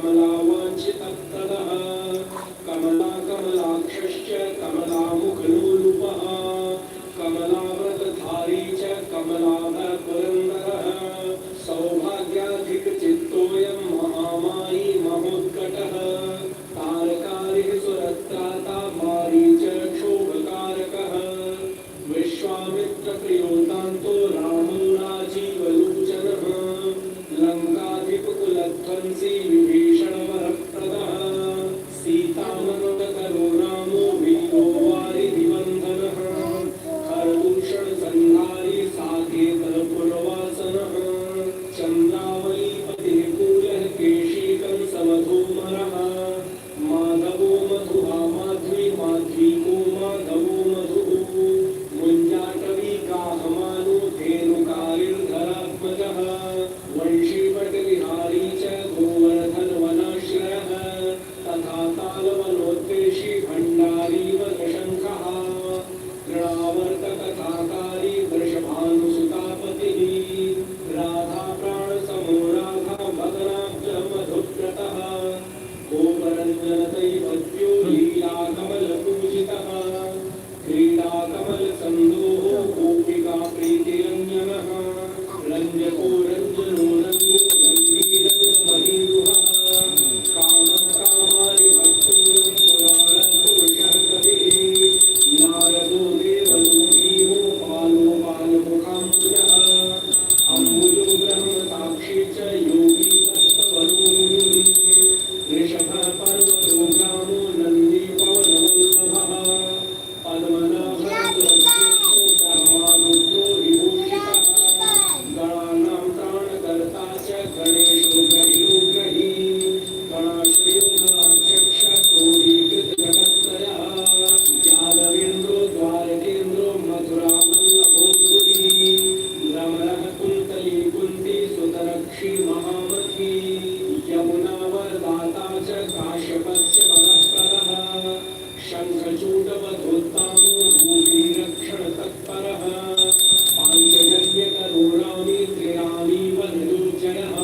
कमलावाञ्छितप्रदः कमला कमलाक्षश्च कमलामुखलोलुपः कमलाव्रतधारी च कमलाभपुरन्दरः सौभाग्याधिकचित्तोऽयं महामायी महोत्कटः तारकारिः सुरत्राता मारीच क्षोभकारकः विश्वामित्रप्रियोतान्तो रामो राजीवलोचनः लङ्काधिपकुलध्वंसी विभीषणवरप्रदः सीतानन्दकरो रामो वीरो वारिधिवन्दनः खरदूषणसन्धारी साकेतपुरवासनः चन्द्रावलीपतिः कूलः केशीकंसमधूमरः माधवो मधुहा माध्वी माध्वीको माधवो मधुः मुञ्जाटवीकाहमानो धेनुकारिर्धरात्मजः वंशीपटविहारी च गोवर्धनवनाश्रयः तथा तालवनोद्वेषी भण्डारी वनशङ्खः गृणावर्तकथाकारी वृषभानुसुतापतिः राधाप्राणसमो राधा मदनाब्जमधुव्रतः गोपरञ्जनतैवद्यो लीलाकमलपूजितः क्रीडाकमलसन्दोहो गोपिका प्रीतिरञ्जनः रञ्जको रञ्जनो रङ्गो गम्भीरमहीरुहः कामः कामारि भक्तोऽयं पुराणपुरुषः कविः नारदो देवलोकीहो बालो बालमुखाम्बुजः अम्बुजो ब्रह्मसाक्षी च योगी तत्त्ववरोमुनिः वृषभः पर्वतो ग्रामो नन्दी पवनवल्लभः पद्मनाभः सुरक्षितो ब्रह्मारुद्रो विभूषितः गणानां प्राणकर्ता च गणेशो ग्रही गणाश्रयो गणाध्यक्ष क्रोडीकृतजगत्त्रयः यादवेन्द्रो द्वारकेन्द्रो मथुरावल्लभोद्भुवी रमणः कुन्तली कुन्ती सुतरक्षी महामती यमुनावरदाता च काश्यपस्य वरप्रदः शङ्खचूडवधोत्तामो भूमिरक्षणतत्परः पाञ्चजन्यकरुणानि त्रिराणि वनदुर्जयः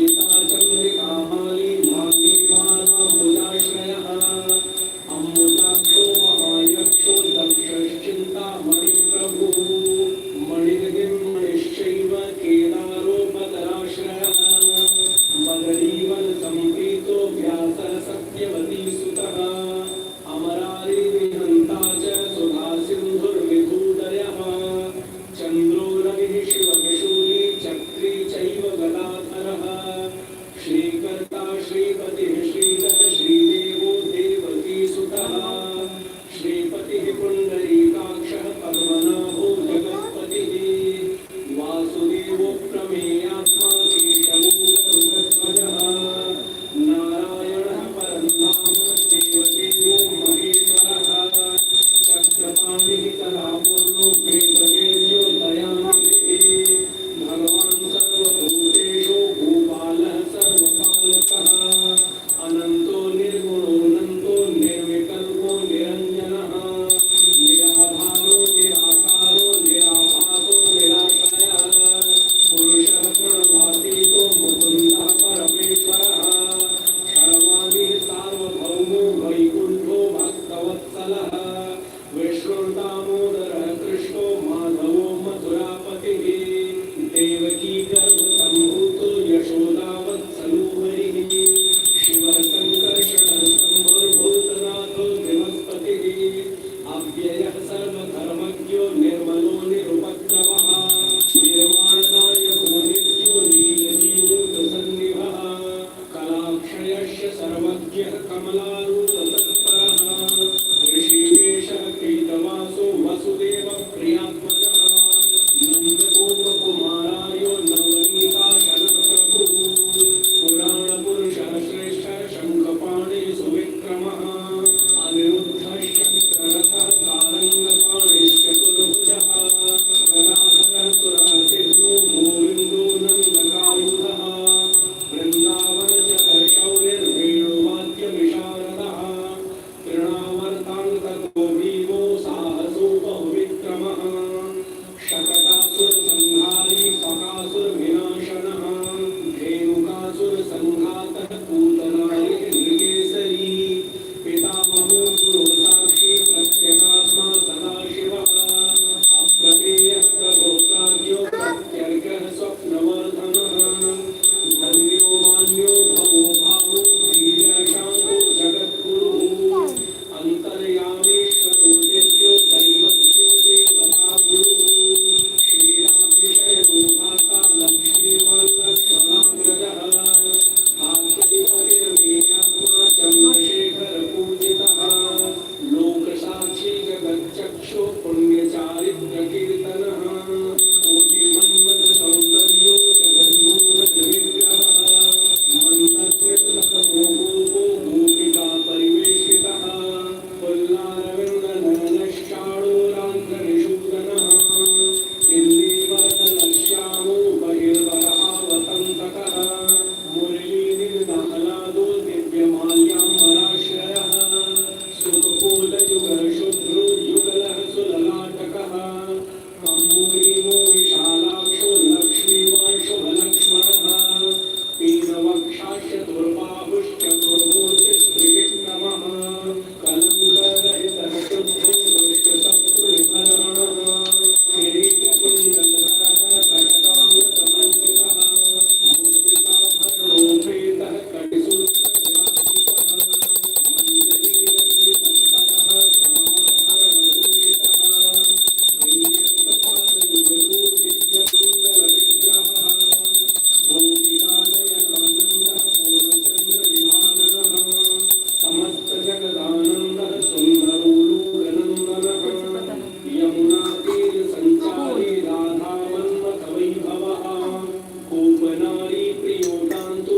ललिता चंद्रिका माली माली बालाम्बुजाश्रयः अम्बुजाक्षो महायक्षो दक्षश्चिन्तामणि प्रभुः मणिर्गिर्मणिश्चैव केदारोपतराश्रयः मदरीवल संप्रीतो व्यासः सत्यवती सुतः अमरारी विहन्ता च सुधा सिन्धुर्विधूदयः चन्द्रो रविः शिवविशूली चक्री चैव गदाधरः श्रीकर्ता श्रीपतिः श्रीधः श्रीदेवो देवकी सुतः श्रीपतिः पुण्डरीकाक्षः पद्मनाभो जगत्पतिः वासुदेवो प्रमेयात्मा केशवो गरुडध्वजः नारायणः परन्धाम देवदेवो महेश्वरः चक्रपाणिः कलापूर्णो वेदवेद्यो दयानिधिः भगवान् सर्वभूतेषु भूपालः सर्वकालकः अनन्तो निर्गुणोऽनन्तो निर्विकल्पो निरञ्जनः निराधारो निराकारो निराभासो निराश्रयः पुरुषः प्रणवातीतो मुकुन्दः परमेश्वरः क्षणवादिः सार्वभौमो वैकुण्ठो भक्तवत्सलः विष्णुर्दामोदरः कृष्णो माधवो मथुरापतिः देवकी गर्भसम्भूतो यशोदावत्सलो हरिः शिवः सङ्कर्षणः सम्भुर्भूतनाथो बृहस्पतिः अव्ययः सर्वधर्मज्ञो निर्मलो निरुपद्रवः निर्वाणदायको नित्यो नीलजीवोऽन्तसन्निभः कलाक्षयश्च सर्वज्ञः कमलारूपतत्परः ऋषिकेशः कीटवासो वसुदेवः प्रियात्मजः नन्दगोपकुमारायो नवनीताशनः प्रभुः पुराणपुरुषः श्रेष्ठः शङ्खपाणे सुविक्रमः अनिरुद्धः शक्ररथः तारङ्गपाणिश्चतुर्भुजः गदाधरः सुरातिर्नो मोविन्दो नन्दकायुधः वृन्दावनचरः शौर्यर्वेणुवाद्यविशारदः तृणावर्ताङ्कतो भीमो साहसो बहुविक्रमः शकटासुरसंहारी पकासुरविनाशनः धेनुकासुरसंघातः पूतनारिः नृकेसरी पितामहो गुरुः साक्षी प्रत्यगात्मा सदाशिवः अप्रमेयः प्रभो प्राज्ञो प्रत्यर्घः स्वप्नवर्धनः धन्यो मान्यो भवो भावो धीरः शान्तो जगद्गुरुः अन्तर्यामीश्वरो दिव्यो दैवज्ञो देवता गुरुः श्रीरामविषयो धाता लक्ष्मीवान् लक्ष्मणाग्रजः भाग्यपतिर्मेयात्मा चन्द्रशेखरपूजितः लोकसाक्षी जगच्चक्षो पुण्यचारित्रकीर्तनः कोटिमन्मथसौन्दर्यो जगन्मोहनविग्रहः मन्दस्मिततमो गोपो गोपिका परिवेशितः पुल्लारविन्दनयनश्चाणूरान्ध्रनिषूदनः इन्दीवरतलश्यामो बहिर्वरहावतन्तकः मुरलीनिर्दाहलादो दिव्यमाल्याम्बराश्रयः सुखपूलयुगः शुभ्रो युगलः सुललाटकः कम्बुग्रीवो विशालाक्षो लक्ष्मीवांशुभलक्ष्मणः पीनवक्षाश्चतुर्बाहुश्चतुर्मूर्तिस्त्रिविक्रमः कलङ्करहितः शुद्धो दुष्टशत्रुनिबर्हणः किरीटकुण्डलधरः कटकाङ्गतमण्डितः मुद्रिकाभरणो प्रीतः कटिसूत्रविराजितः मञ्जरीरञ्जितफलः सर्वाभरणभूषितः विन्यस्तपादयुगलो दिव्यकुण्डलविग्रहः गोपिकानयनानन्दः पूर्णचन्द्रविभाननः समस्तजगदानन्दः सुन्दरोलूकनन्दनः यमुनातीरसञ्चारी राधावन्मथवैभवः गोपनारी प्रियोदान्तो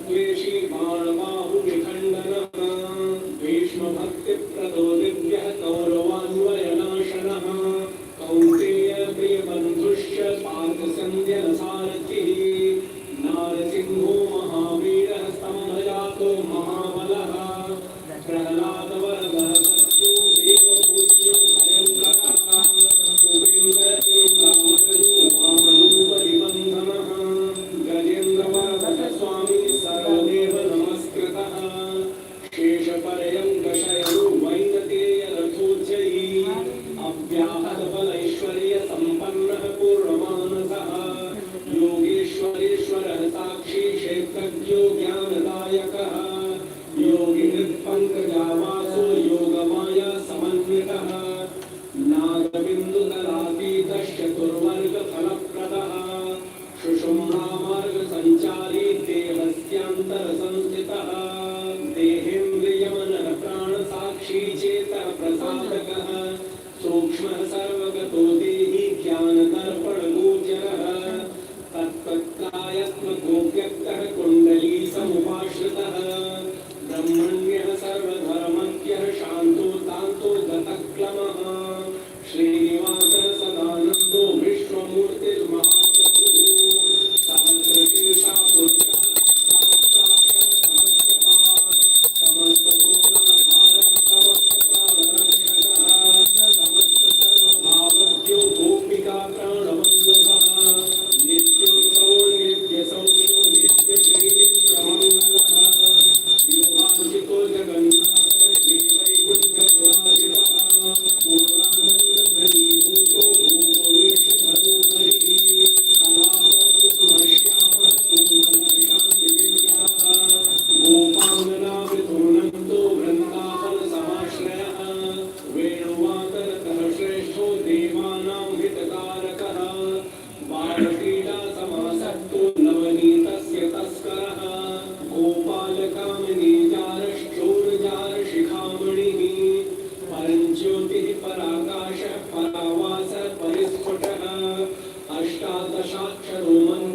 सर्वद्वेषी बाणबाहुविखण्डनः भीष्मभक्तिप्रदो दिव्यः कौरवान्वयनाशनः कौन्तेय प्रियबन्धुश्च पार्थसन्ध्यसारथिः नारसिंहो महावीरः स्तम्भजातो महाबलः प्रह्लादवरदः सत्यो देवपूज्यो भयङ्करः उपेन्द्र इन्द्रामरुणो वामनोपरिबन्धनः गजेन्द्रवरदः स्वामी सर्वदेव नमस्कृतः शेषपर्यङ्कशयनो वैनतेयरथोज्जयी अव्याहतबलैश्वर्यसम्पन्नः पूर्णमानसः योगेश्वरेश्वरः साक्षी क्षेत्रज्ञो ज्ञानदायकः योगिनिर्पङ्कजावासो योगमाया समन्वितः नागबिन्दुतलातीतश्चतुर्वर्गफलप्रदः सुषुम्नामार्गसञ्चारी देहस्यान्तरसंस्थितः देहेन्द्रियमनः प्राणसाक्षी चेतः प्रसादकः सूक्ष्मः सर्वगतो देहि ज्ञानदर्पणगोचरः तत्त्वत्रायत्मकोऽव्यक्तः कुण्डली समुपाश्रितः ब्रह्मण्यः सर्वधर्मज्ञः शान्तो तान्तो गतक्लमः श्रीनिवासः सदानन्दो विश्वमूर्तिर्महाप्रभुः सहस्रशीर्षा पुरुषः सहस्राक्षः सहस्रपात् समस्तभुवनाधारः समस्तप्राणरक्षकः समस्तसर्वभावज्ञो गोपिकाप्राणवल्लभः नित्योत्सवो नित्यसौख्यो नित्यश्री नित्यमङ्गलः योगांशिको जगन्नाथः श्रीवैकुण्ठपुराधिपः पूर्णानन्दघनीभूतो भूपवेशभरूपरिः कलापकुसुमश्यामः कुङ्गलशान्तिविग्रहः गोपाङ्गनाभितुर्नन्दो वृन्दावनसमाश्रयः वेणुवादरतः श्रेष्ठो देवानां हितकारकः बालक्रीडासमासक्तो नवनीतस्य तस्करः गोपालकामिनीजारश्चोरजारशिखामणिः परञ्ज्योतिः पराकाशः परावासः परिस्फुटः अष्टादशाक्षरो मन्त्रः